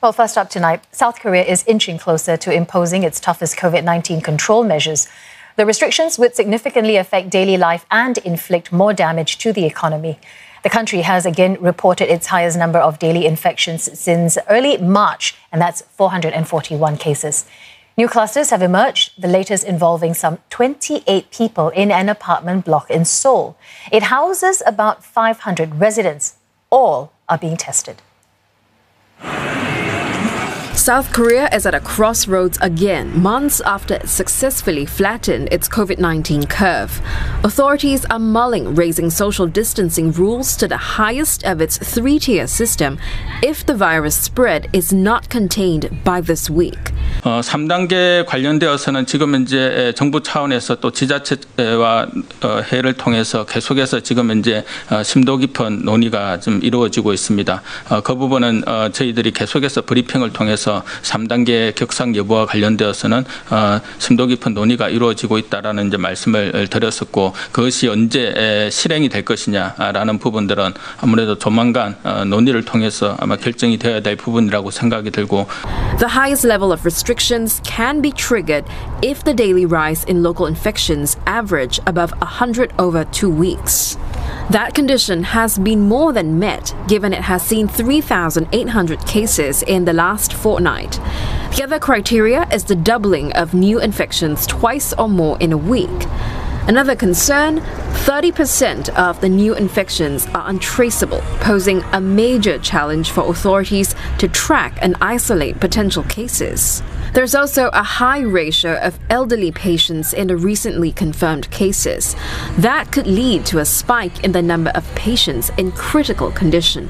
Well, first up tonight, South Korea is inching closer to imposing its toughest COVID-19 control measures. The restrictions would significantly affect daily life and inflict more damage to the economy. The country has again reported its highest number of daily infections since early March, and that's 441 cases. New clusters have emerged, the latest involving some 28 people in an apartment block in Seoul. It houses about 500 residents. All are being tested. South Korea is at a crossroads again, months after it successfully flattened its COVID-19 curve. Authorities are mulling raising social distancing rules to the highest of its three-tier system if the virus spread is not contained by this week. 3단계 관련되어서는 지금 이제 정부 차원에서 또 지자체와 회의를 통해서 계속해서 지금 이제 심도 깊은 논의가 좀 이루어지고 있습니다. 그 부분은 저희들이 계속해서 브리핑을 통해서 3단계 격상 여부와 관련되어서는 심도 깊은 논의가 이루어지고 있다라는 이제 말씀을 드렸었고 그것이 언제 실행이 될 것이냐라는 부분들은 아무래도 조만간 논의를 통해서 아마 결정이 되어야 될 부분이라고 생각이 들고. The highest level of restrictions can be triggered if the daily rise in local infections average above 100 over 2 weeks. That condition has been more than met, given it has seen 3,800 cases in the last fortnight. The other criteria is the doubling of new infections twice or more in a week. Another concern, 30% of the new infections are untraceable, posing a major challenge for authorities to track and isolate potential cases. There's also a high ratio of elderly patients in the recently confirmed cases. That could lead to a spike in the number of patients in critical condition.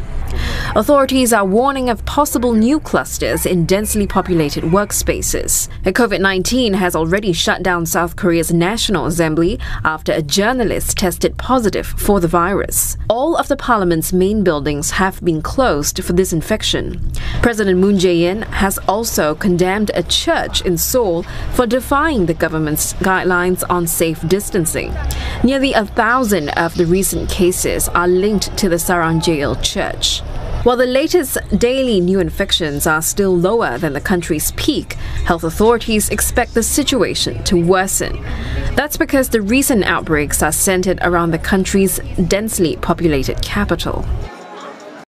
Authorities are warning of possible new clusters in densely populated workspaces. COVID-19 has already shut down South Korea's National Assembly after a journalist tested positive for the virus. All of the parliament's main buildings have been closed for this infection. President Moon Jae-in has also condemned a church in Seoul for defying the government's guidelines on safe distancing. Nearly 1,000 of the recent cases are linked to the Saranjeil church. While the latest daily new infections are still lower than the country's peak, health authorities expect the situation to worsen. That's because the recent outbreaks are centered around the country's densely populated capital.